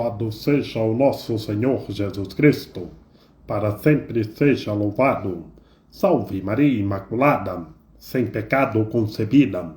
Louvado seja o nosso Senhor Jesus Cristo, para sempre seja louvado. Salve Maria Imaculada, sem pecado concebida.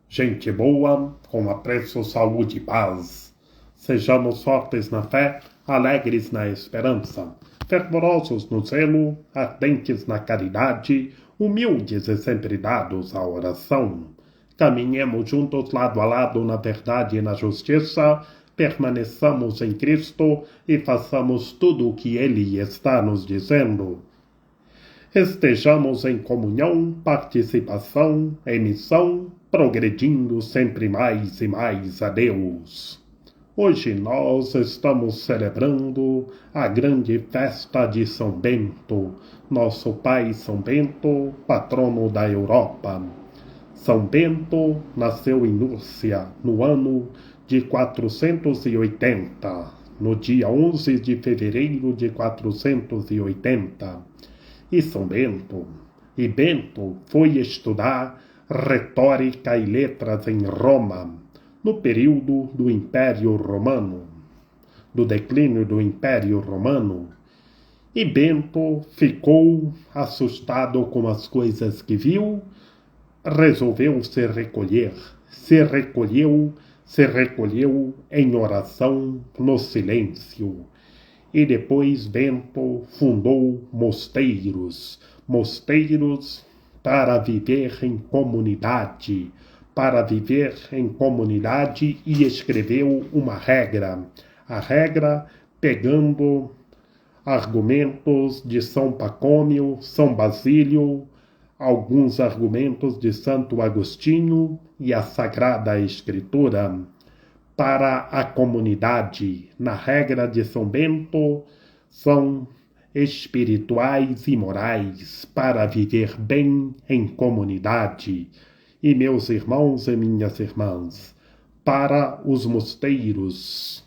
Gente boa, com apreço, saúde e paz. Sejamos fortes na fé, alegres na esperança, fervorosos no zelo, ardentes na caridade, humildes e sempre dados à oração. Caminhemos juntos lado a lado na verdade e na justiça, permaneçamos em Cristo e façamos tudo o que Ele está nos dizendo. Estejamos em comunhão, participação, emissão, progredindo sempre mais e mais a Deus. Hoje nós estamos celebrando a grande festa de São Bento, nosso pai São Bento, patrono da Europa. São Bento nasceu em Núrcia no ano de 480, no dia 11 de fevereiro de 480. E São Bento foi estudar retórica e letras em Roma, no período do Império Romano, do declínio do Império Romano. E Bento ficou assustado com as coisas que viu, resolveu se recolher, se recolheu em oração no silêncio. E depois Bento fundou mosteiros para viver em comunidade, e escreveu uma regra, a regra pegando argumentos de São Pacômio, São Basílio, alguns argumentos de Santo Agostinho e a Sagrada Escritura para a comunidade. Na regra de São Bento, são espirituais e morais para viver bem em comunidade. E meus irmãos e minhas irmãs, para os mosteiros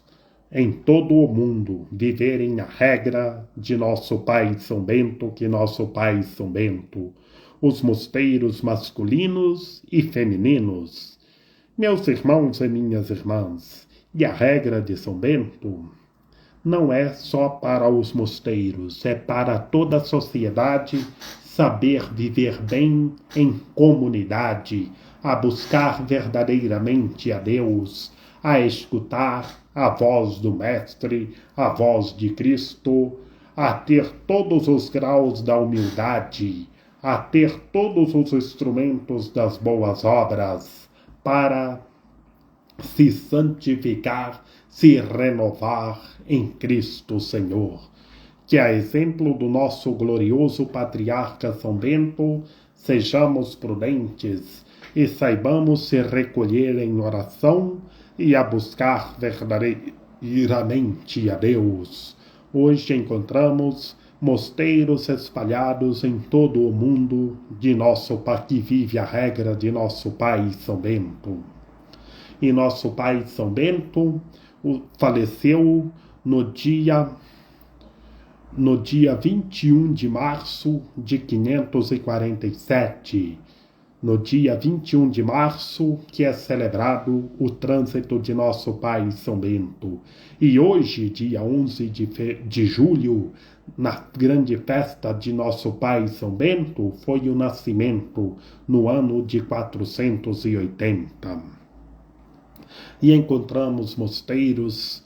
em todo o mundo viverem a regra de nosso pai São Bento, que nosso pai São Bento, os mosteiros masculinos e femininos. Meus irmãos e minhas irmãs, e a regra de São Bento não é só para os mosteiros, é para toda a sociedade saber viver bem em comunidade, a buscar verdadeiramente a Deus, a escutar a voz do Mestre, a voz de Cristo, a ter todos os graus da humildade, a ter todos os instrumentos das boas obras, para se santificar, se renovar em Cristo Senhor. Que a exemplo do nosso glorioso patriarca São Bento, sejamos prudentes e saibamos se recolher em oração e a buscar verdadeiramente a Deus. Hoje encontramos mosteiros espalhados em todo o mundo que vive a regra de nosso pai São Bento. E nosso pai São Bento faleceu no dia 21 de março de 547. No dia 21 de março, que é celebrado o trânsito de nosso pai São Bento. E hoje, dia 11 de julho, na grande festa de nosso pai São Bento, foi o nascimento, no ano de 480. E encontramos mosteiros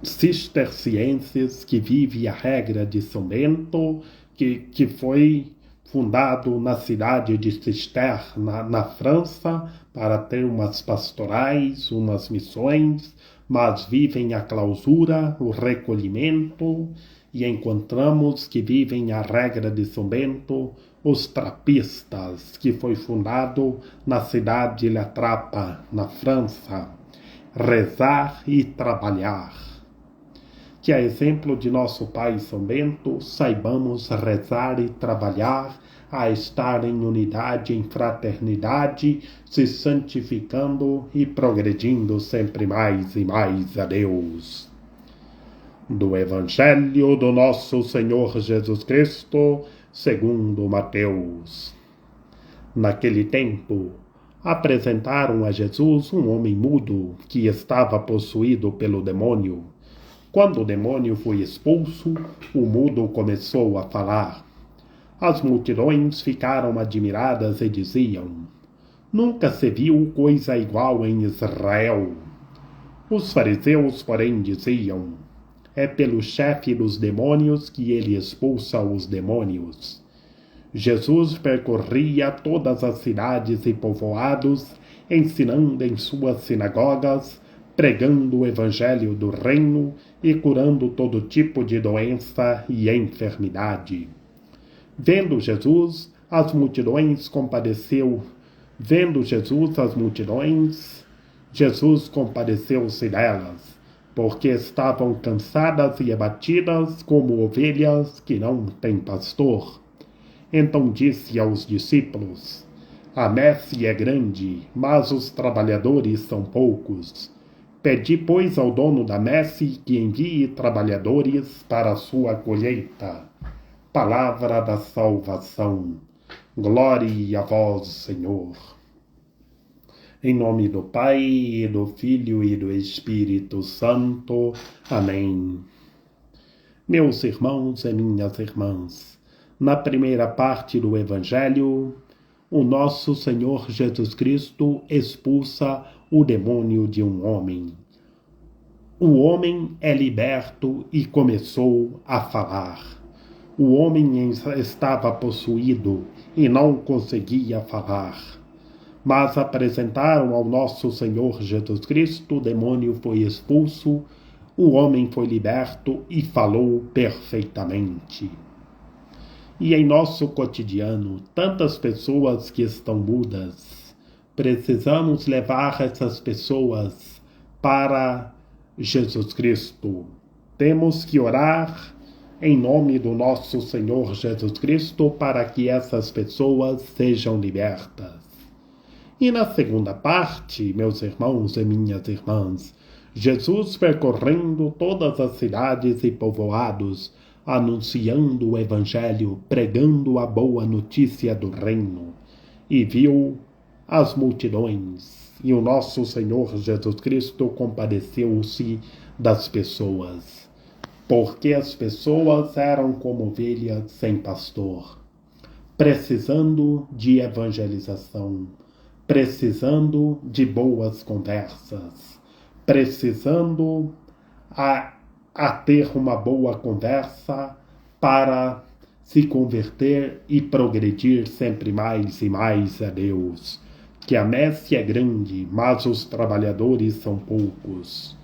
cistercienses que vivem a regra de São Bento, que foi fundado na cidade de Cister, na França, para ter umas pastorais, umas missões, mas vivem a clausura, o recolhimento, e encontramos que vivem a regra de São Bento os trapistas, que foi fundado na cidade de La Trappe, na França. Rezar e trabalhar. Que a exemplo de nosso pai São Bento, saibamos rezar e trabalhar, a estar em unidade, em fraternidade, se santificando e progredindo sempre mais e mais a Deus. Do Evangelho do nosso Senhor Jesus Cristo, segundo Mateus. Naquele tempo, apresentaram a Jesus um homem mudo que estava possuído pelo demônio. Quando o demônio foi expulso, o mudo começou a falar. As multidões ficaram admiradas e diziam: nunca se viu coisa igual em Israel. Os fariseus, porém, diziam: é pelo chefe dos demônios que ele expulsa os demônios. Jesus percorria todas as cidades e povoados, ensinando em suas sinagogas, pregando o evangelho do reino e curando todo tipo de doença e enfermidade. Vendo Jesus as multidões, Jesus compadeceu-se delas, porque estavam cansadas e abatidas como ovelhas que não têm pastor. Então disse aos discípulos: a messe é grande, mas os trabalhadores são poucos. Pedi, pois, ao dono da messe que envie trabalhadores para a sua colheita. Palavra da salvação. Glória a vós, Senhor. Em nome do Pai, e do Filho e do Espírito Santo. Amém. Meus irmãos e minhas irmãs, na primeira parte do Evangelho, o nosso Senhor Jesus Cristo expulsa o demônio de um homem. O homem é liberto e começou a falar. O homem estava possuído e não conseguia falar. Mas apresentaram ao nosso Senhor Jesus Cristo, o demônio foi expulso, o homem foi liberto e falou perfeitamente. E em nosso cotidiano, tantas pessoas que estão mudas, precisamos levar essas pessoas para Jesus Cristo. Temos que orar em nome do nosso Senhor Jesus Cristo para que essas pessoas sejam libertas. E na segunda parte, meus irmãos e minhas irmãs, Jesus percorrendo todas as cidades e povoados, anunciando o Evangelho, pregando a boa notícia do reino, e viu as multidões, e o nosso Senhor Jesus Cristo compadeceu-se das pessoas, porque as pessoas eram como ovelhas sem pastor, precisando de evangelização, precisando de boas conversas, precisando a ter uma boa conversa para se converter e progredir sempre mais e mais a Deus. Que a messe é grande, mas os trabalhadores são poucos.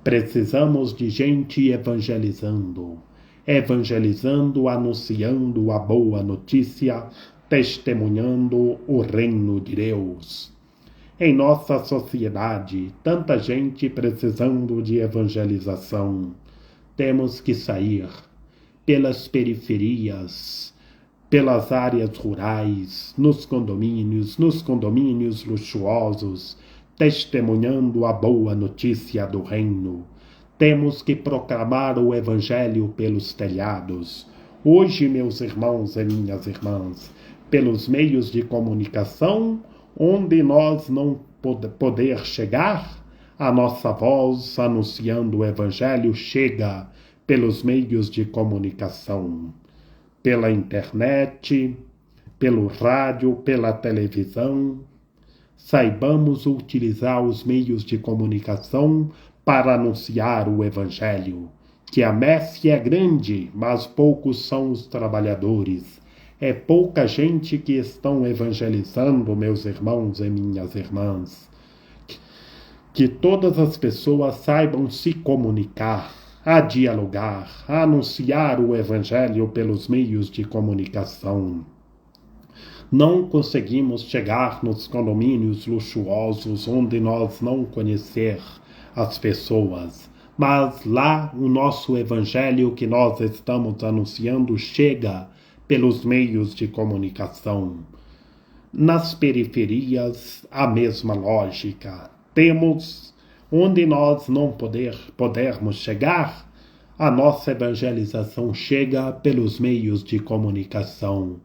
Precisamos de gente evangelizando, anunciando a boa notícia, testemunhando o reino de Deus. Em nossa sociedade, tanta gente precisando de evangelização. Temos que sair pelas periferias, pelas áreas rurais, nos condomínios luxuosos, testemunhando a boa notícia do reino. Temos que proclamar o evangelho pelos telhados. Hoje, meus irmãos e minhas irmãs, pelos meios de comunicação, onde nós não poder chegar, a nossa voz anunciando o Evangelho chega pelos meios de comunicação, pela internet, pelo rádio, pela televisão. Saibamos utilizar os meios de comunicação para anunciar o Evangelho, que a messe é grande, mas poucos são os trabalhadores. É pouca gente que estão evangelizando, meus irmãos e minhas irmãs. Que todas as pessoas saibam se comunicar, a dialogar, a anunciar o Evangelho pelos meios de comunicação. Não conseguimos chegar nos condomínios luxuosos onde nós não conhecer as pessoas, mas lá o nosso Evangelho que nós estamos anunciando chega pelos meios de comunicação. Nas periferias, a mesma lógica. Temos onde nós não pudermos chegar, A nossa evangelização chega pelos meios de comunicação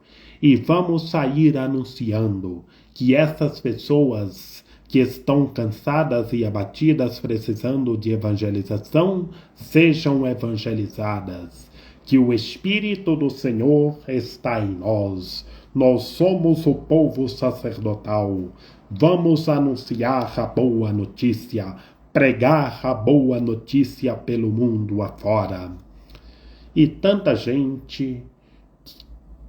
e vamos sair anunciando que essas pessoas que estão cansadas e abatidas precisando de evangelização sejam evangelizadas, que o Espírito do Senhor está em nós. Nós somos o povo sacerdotal. Vamos anunciar a boa notícia, pregar a boa notícia pelo mundo afora. E tanta gente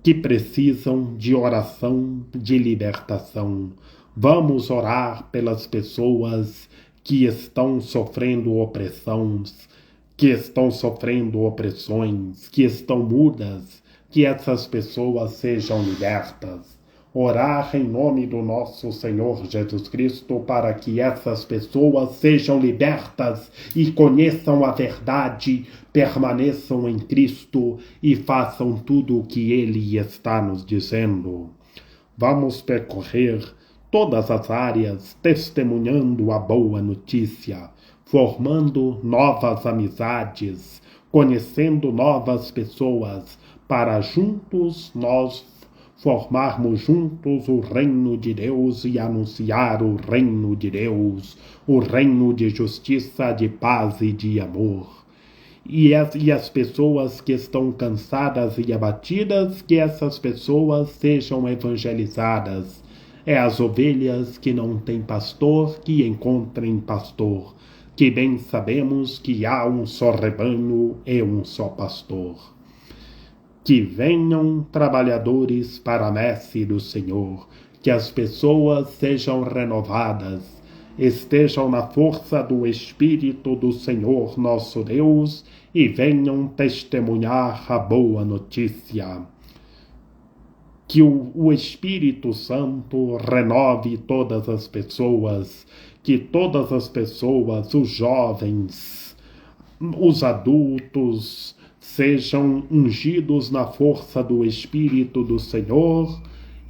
que precisam de oração, de libertação. Vamos orar pelas pessoas que estão sofrendo opressões, que estão sofrendo opressões, que estão mudas, que essas pessoas sejam libertas. Orar em nome do nosso Senhor Jesus Cristo para que essas pessoas sejam libertas e conheçam a verdade, permaneçam em Cristo e façam tudo o que Ele está nos dizendo. Vamos percorrer todas as áreas testemunhando a boa notícia, formando novas amizades, conhecendo novas pessoas, para juntos nós formarmos juntos o reino de Deus e anunciar o reino de Deus, o reino de justiça, de paz e de amor. E as pessoas que estão cansadas e abatidas, que essas pessoas sejam evangelizadas. É as ovelhas que não têm pastor que encontrem pastor, que bem sabemos que há um só rebanho e um só pastor. Que venham trabalhadores para a messe do Senhor, que as pessoas sejam renovadas, estejam na força do Espírito do Senhor nosso Deus e venham testemunhar a boa notícia. Que o Espírito Santo renove todas as pessoas, que todas as pessoas, os jovens, os adultos, sejam ungidos na força do Espírito do Senhor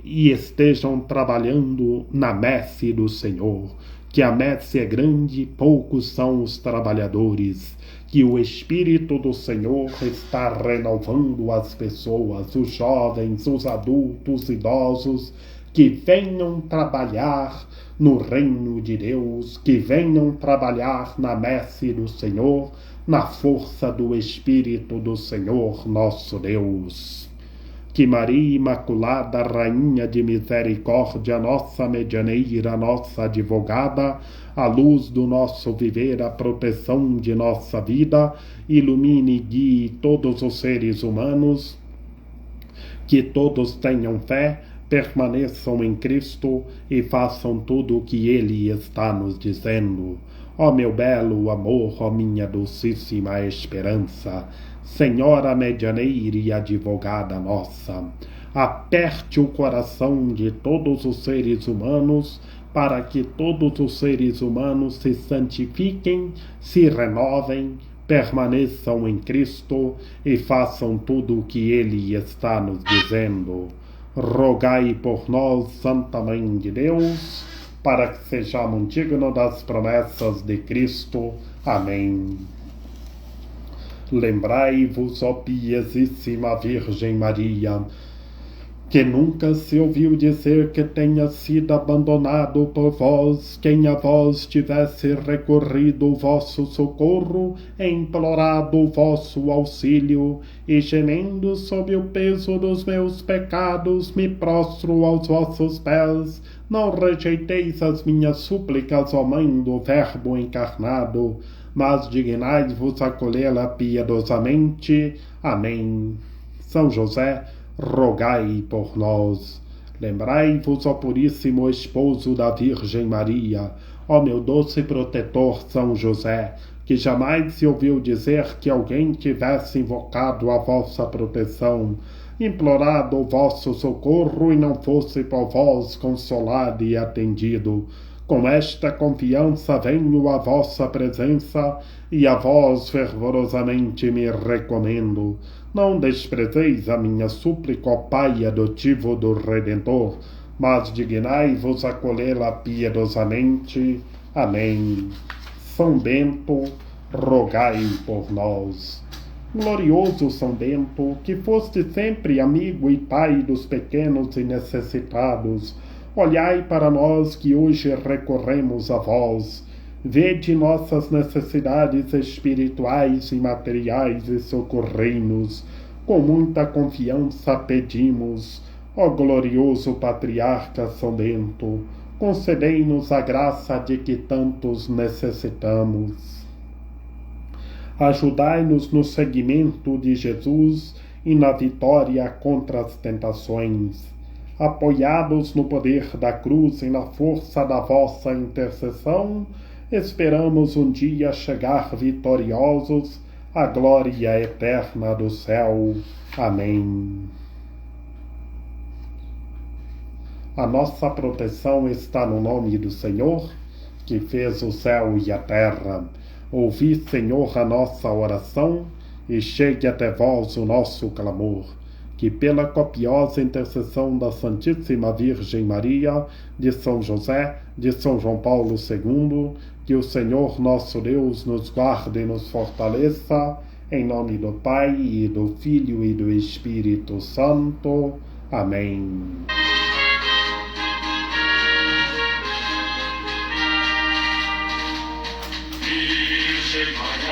e estejam trabalhando na messe do Senhor. Que a messe é grande, poucos são os trabalhadores. Que o Espírito do Senhor está renovando as pessoas, os jovens, os adultos, os idosos, que venham trabalhar no reino de Deus, que venham trabalhar na messe do Senhor, na força do Espírito do Senhor nosso Deus. Que Maria Imaculada, Rainha de Misericórdia, nossa medianeira, nossa advogada, a luz do nosso viver, a proteção de nossa vida, ilumine e guie todos os seres humanos, que todos tenham fé, permaneçam em Cristo e façam tudo o que Ele está nos dizendo. Ó meu belo amor, ó minha docíssima esperança, Senhora medianeira e advogada nossa, aperte o coração de todos os seres humanos, para que todos os seres humanos se santifiquem, se renovem, permaneçam em Cristo e façam tudo o que Ele está nos dizendo. Rogai por nós, Santa Mãe de Deus, para que sejamos dignos das promessas de Cristo. Amém. Lembrai-vos, ó piedosíssima Virgem Maria, que nunca se ouviu dizer que tenha sido abandonado por vós quem a vós tivesse recorrido o vosso socorro, implorado o vosso auxílio, e gemendo sob o peso dos meus pecados, me prostro aos vossos pés. Não rejeiteis as minhas súplicas, ó Mãe do Verbo encarnado, mas dignai-vos acolhê-la piedosamente. Amém. São José, rogai por nós. Lembrai-vos, ó Puríssimo Esposo da Virgem Maria, ó meu doce protetor São José, que jamais se ouviu dizer que alguém tivesse invocado a vossa proteção, implorado o vosso socorro e não fosse por vós consolado e atendido. Com esta confiança venho à vossa presença e a vós fervorosamente me recomendo. Não desprezeis a minha súplica, ó Pai adotivo do Redentor, mas dignai-vos acolhê-la piedosamente. Amém. São Bento, rogai por nós. Glorioso São Bento, que foste sempre amigo e pai dos pequenos e necessitados, olhai para nós que hoje recorremos a vós. Vede nossas necessidades espirituais e materiais e socorrei-nos. Com muita confiança pedimos, ó glorioso Patriarca São Bento, concedei-nos a graça de que tantos necessitamos. Ajudai-nos no seguimento de Jesus e na vitória contra as tentações. Apoiados no poder da cruz e na força da vossa intercessão, esperamos um dia chegar vitoriosos à glória eterna do céu. Amém. A nossa proteção está no nome do Senhor, que fez o céu e a terra. Ouvi, Senhor, a nossa oração, e chegue até vós o nosso clamor. Que pela copiosa intercessão da Santíssima Virgem Maria, de São José, de São João Paulo II, que o Senhor nosso Deus nos guarde e nos fortaleça, em nome do Pai, e do Filho e do Espírito Santo. Amém. Virgem Maria.